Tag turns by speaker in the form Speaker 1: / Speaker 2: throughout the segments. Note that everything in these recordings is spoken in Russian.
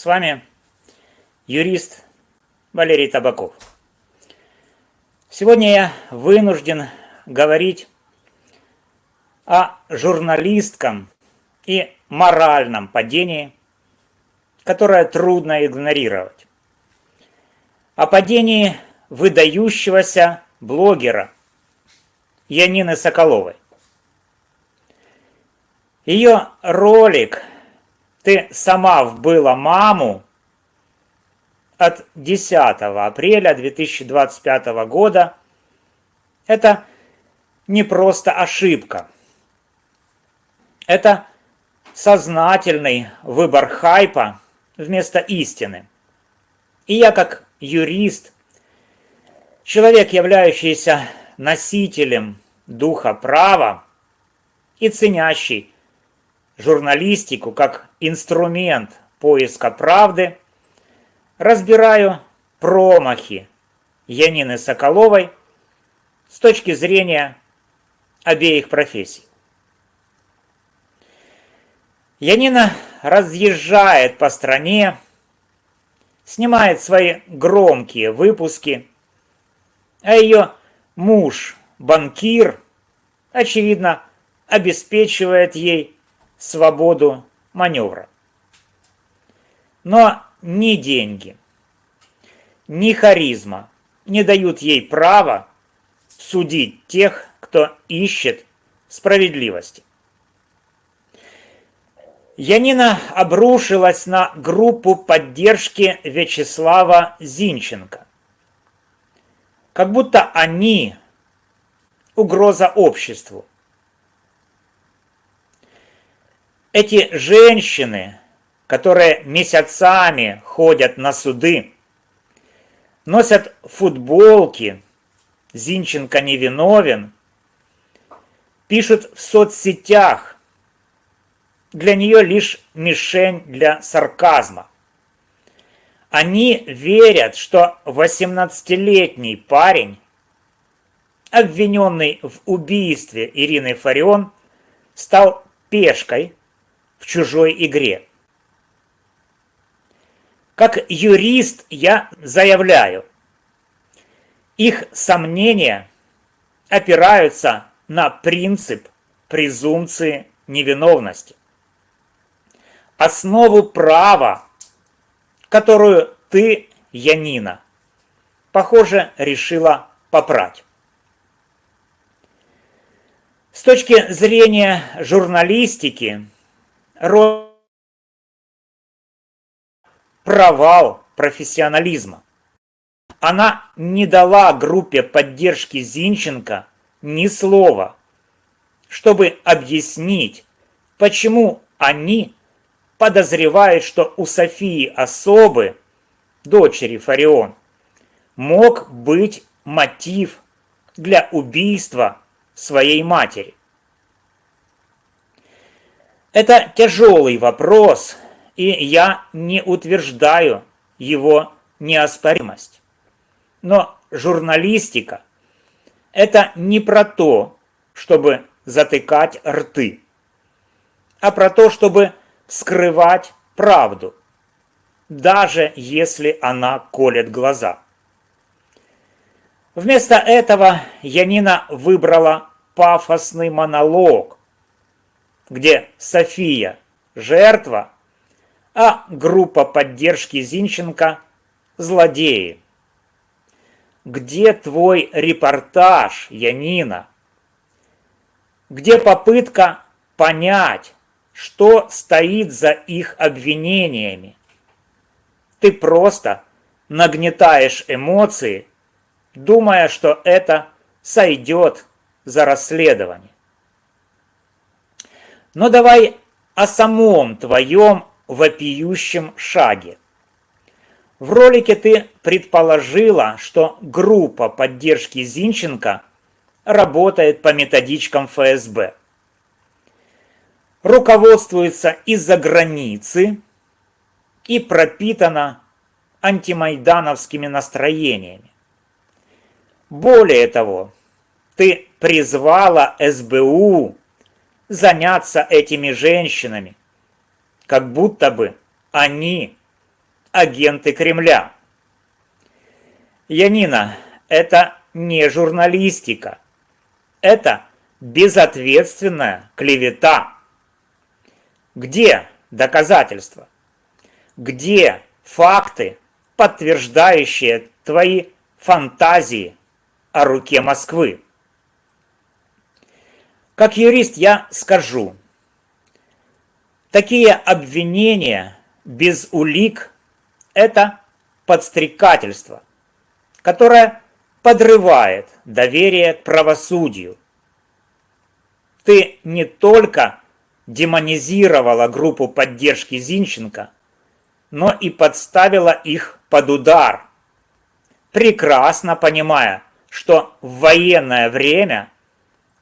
Speaker 1: С вами юрист Валерий Табаков. Сегодня я вынужден говорить о журналистском и моральном падении, которое трудно игнорировать. О падении выдающегося блогера Янины Соколовой. Ее ролик «Ты сама вбыла маму» от 10 апреля 2025 года – это не просто ошибка. Это сознательный выбор хайпа вместо истины. И я, как юрист, человек, являющийся носителем духа права и ценящий журналистику как инструмент поиска правды, разбираю промахи Янины Соколовой с точки зрения обеих профессий. Янина разъезжает по стране, снимает свои громкие выпуски, а ее муж, банкир, очевидно, обеспечивает ей свободу маневра. Но ни деньги, ни харизма не дают ей права судить тех, кто ищет справедливости. Янина обрушилась на группу поддержки Вячеслава Зинченко. Как будто они угроза обществу. Эти женщины, которые месяцами ходят на суды, носят футболки «Зинченко невиновен», пишут в соцсетях, для нее лишь мишень для сарказма. Они верят, что 18-летний парень, обвиненный в убийстве Ирины Фарион, стал пешкой в чужой игре. Как юрист я заявляю, их сомнения опираются на принцип презумпции невиновности. Основу права, которую ты, Янина, похоже, решила попрать. С точки зрения журналистики, провал профессионализма. Она не дала группе поддержки Зинченко ни слова, чтобы объяснить, почему они подозревают, что у Софии Особы, дочери Фарион, мог быть мотив для убийства своей матери. Это тяжелый вопрос, и я не утверждаю его неоспоримость. Но журналистика – это не про то, чтобы затыкать рты, а про то, чтобы скрывать правду, даже если она колет глаза. Вместо этого Янина выбрала пафосный монолог, где София – жертва, а группа поддержки Зинченко – злодеи. Где твой репортаж, Янина? Где попытка понять, что стоит за их обвинениями? Ты просто нагнетаешь эмоции, думая, что это сойдет за расследование. Но давай о самом твоем вопиющем шаге. В ролике ты предположила, что группа поддержки Зинченко работает по методичкам ФСБ, руководствуется из-за границы и пропитана антимайдановскими настроениями. Более того, ты призвала СБУ заняться этими женщинами, как будто бы они агенты Кремля. Янина, это не журналистика. Это безответственная клевета. Где доказательства? Где факты, подтверждающие твои фантазии о руке Москвы? Как юрист я скажу, такие обвинения без улик – это подстрекательство, которое подрывает доверие к правосудию. Ты не только демонизировала группу поддержки Зинченко, но и подставила их под удар, прекрасно понимая, что в военное время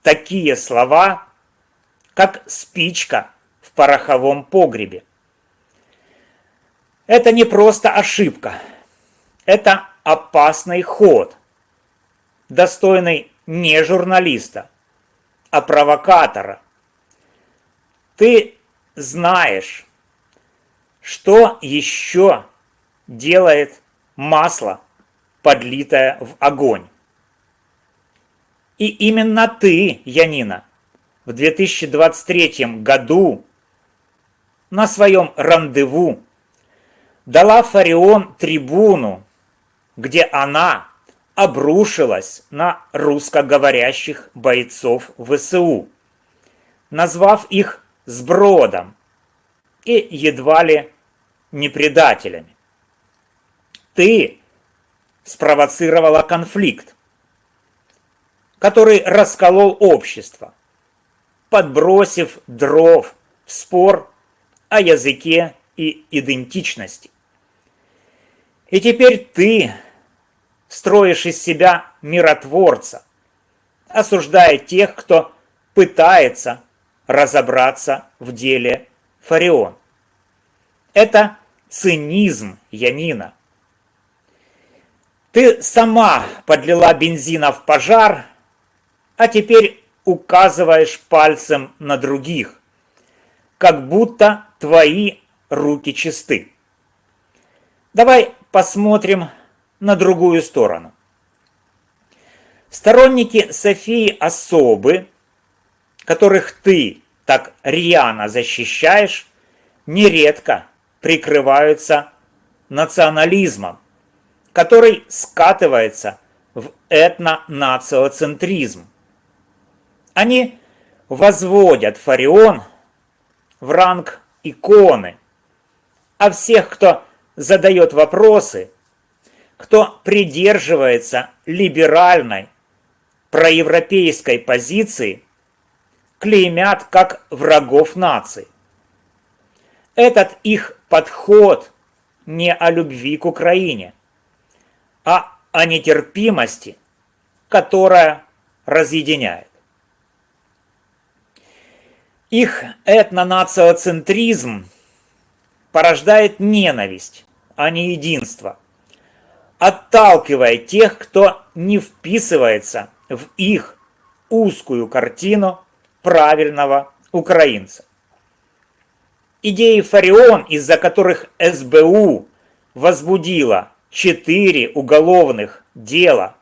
Speaker 1: такие слова, как спичка в пороховом погребе. Это не просто ошибка, это опасный ход, достойный не журналиста, а провокатора. Ты знаешь, что еще делает масло, подлитое в огонь. И именно ты, Янина, в 2023 году на своем рандеву дала Фарион трибуну, где она обрушилась на русскоговорящих бойцов ВСУ, назвав их сбродом и едва ли не предателями. Ты спровоцировала конфликт, который расколол общество, подбросив дров в спор о языке и идентичности. И теперь ты строишь из себя миротворца, осуждая тех, кто пытается разобраться в деле Фарион. Это цинизм, Янина. Ты сама подлила бензина в пожар, а теперь указываешь пальцем на других, как будто твои руки чисты. Давай посмотрим на другую сторону. Сторонники Софии Особы, которых ты так рьяно защищаешь, нередко прикрываются национализмом, который скатывается в этно-нациоцентризм. Они возводят Фарион в ранг иконы, а всех, кто задает вопросы, кто придерживается либеральной, проевропейской позиции, клеймят как врагов нации. Этот их подход не о любви к Украине, а о нетерпимости, которая разъединяет. Их этнонациоцентризм порождает ненависть, а не единство, отталкивая тех, кто не вписывается в их узкую картину правильного украинца. Идеи Фарион, из-за которых СБУ возбудила 4 уголовных дела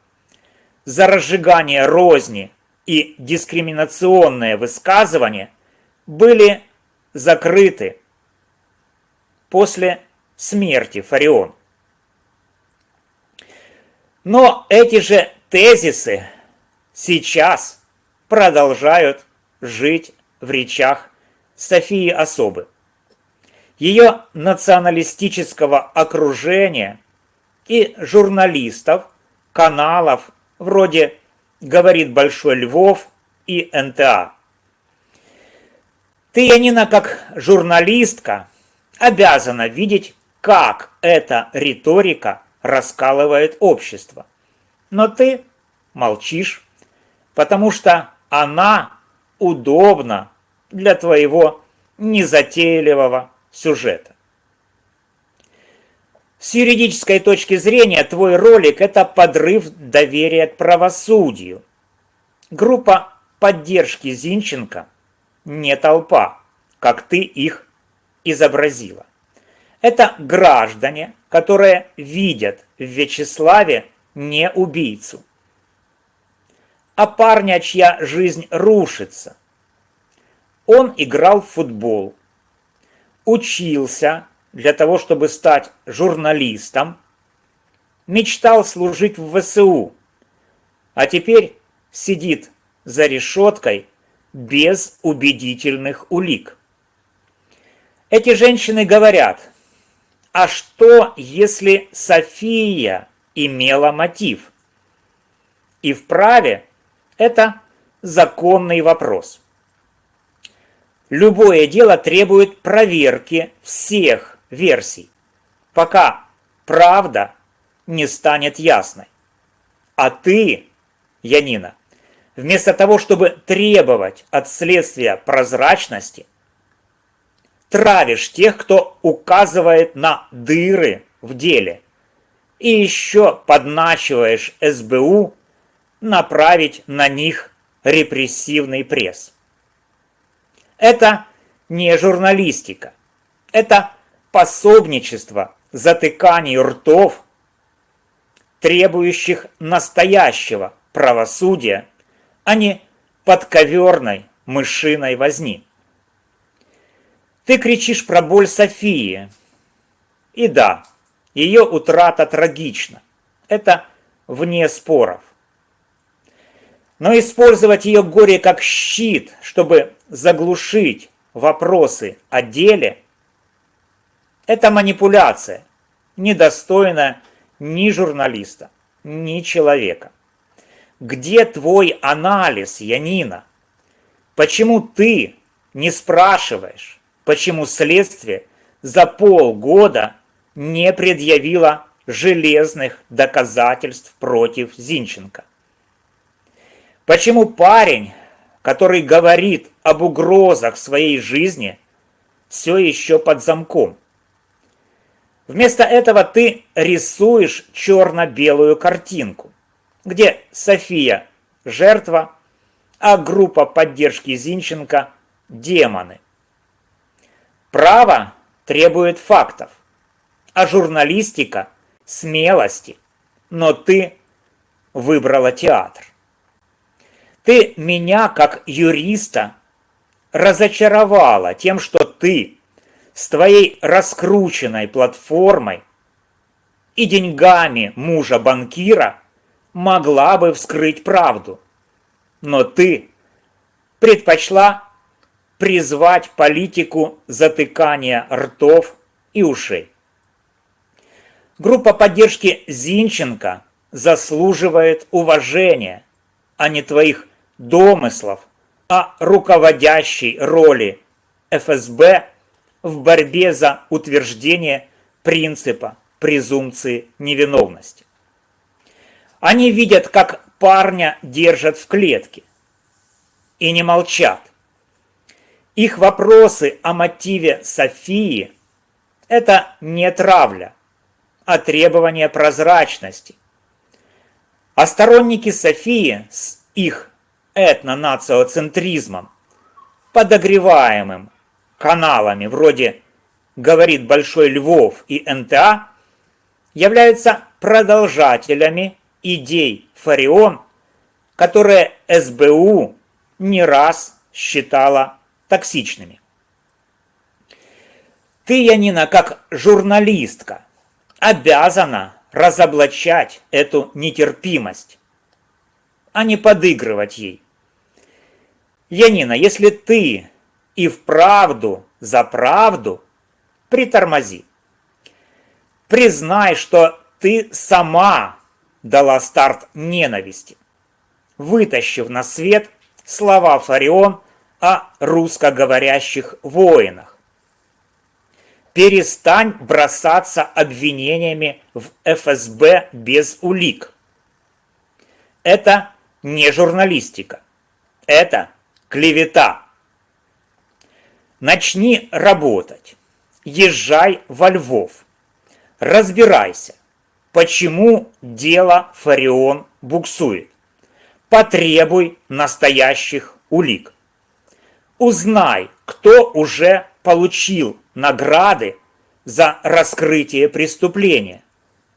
Speaker 1: за разжигание розни и дискриминационные высказывания, были закрыты после смерти Фарион. Но эти же тезисы сейчас продолжают жить в речах Софии Особы, ее националистического окружения и журналистов, каналов вроде «Говорит Большой Львов» и НТА. Ты, Янина, как журналистка, обязана видеть, как эта риторика раскалывает общество. Но ты молчишь, потому что она удобна для твоего незатейливого сюжета. С юридической точки зрения твой ролик – это подрыв доверия к правосудию. Группа поддержки Зинченко не толпа, как ты их изобразила. Это граждане, которые видят в Вячеславе не убийцу, а парня, чья жизнь рушится. Он играл в футбол, учился для того, чтобы стать журналистом, мечтал служить в ВСУ, а теперь сидит за решеткой без убедительных улик. Эти женщины говорят: а что, если София имела мотив? И вправе это законный вопрос. Любое дело требует проверки всех версий, пока правда не станет ясной. А ты, Янина, вместо того, чтобы требовать от следствия прозрачности, травишь тех, кто указывает на дыры в деле, и еще подначиваешь СБУ направить на них репрессивный пресс. Это не журналистика, это пособничество затыканию ртов, требующих настоящего правосудия, а не подковерной мышиной возни. Ты кричишь про боль Софии. И да, ее утрата трагична. Это вне споров. Но использовать ее горе как щит, чтобы заглушить вопросы о деле, это манипуляция, недостойная ни журналиста, ни человека. Где твой анализ, Янина? Почему ты не спрашиваешь, почему следствие за полгода не предъявило железных доказательств против Зинченко? Почему парень, который говорит об угрозах своей жизни, все еще под замком? Вместо этого ты рисуешь черно-белую картинку, где София – жертва, а группа поддержки Зинченко – демоны. Право требует фактов, а журналистика – смелости, но ты выбрала театр. Ты меня, как юриста, разочаровала тем, что ты с твоей раскрученной платформой и деньгами мужа-банкира могла бы вскрыть правду. Но ты предпочла призвать политику затыкания ртов и ушей. Группа поддержки Зинченко заслуживает уважения, а не твоих домыслов о руководящей роли ФСБ в борьбе за утверждение принципа презумпции невиновности. Они видят, как парня держат в клетке, и не молчат. Их вопросы о мотиве Софии – это не травля, а требование прозрачности. А сторонники Софии с их этно-нациоцентризмом, подогреваемым каналами вроде «Говорит Большой Львов» и НТА, являются продолжателями идей Фарион, которые СБУ не раз считала токсичными. Ты, Янина, как журналистка, обязана разоблачать эту нетерпимость, а не подыгрывать ей. Янина, если ты и вправду за правду, притормози. Признай, что ты сама дала старт ненависти, вытащив на свет слова Фарион о русскоговорящих воинах. Перестань бросаться обвинениями в ФСБ без улик. Это не журналистика. Это клевета. Начни работать. Езжай во Львов. Разбирайся, почему дело Фарион буксует. Потребуй настоящих улик. Узнай, кто уже получил награды за раскрытие преступления,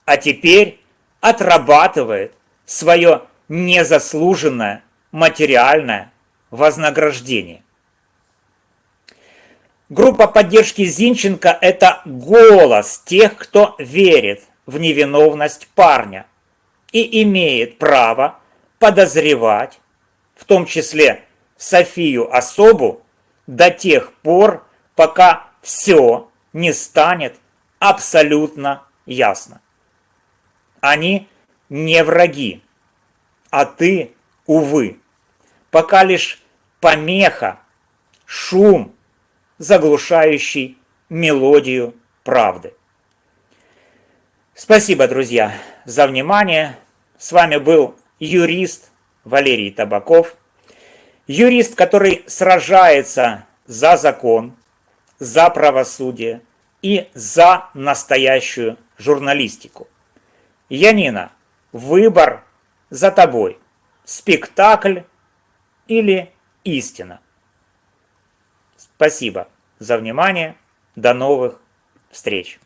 Speaker 1: а теперь отрабатывает свое незаслуженное материальное вознаграждение. Группа поддержки Зинченко – это голос тех, кто верит в невиновность парня и имеет право подозревать, в том числе Софию Особу, до тех пор, пока все не станет абсолютно ясно. Они не враги, а ты, увы, пока лишь помеха, шум, заглушающий мелодию правды. Спасибо, друзья, за внимание. С вами был юрист Валерий Табаков. Юрист, который сражается за закон, за правосудие и за настоящую журналистику. Янина, выбор за тобой. Спектакль или истина? Спасибо за внимание. До новых встреч.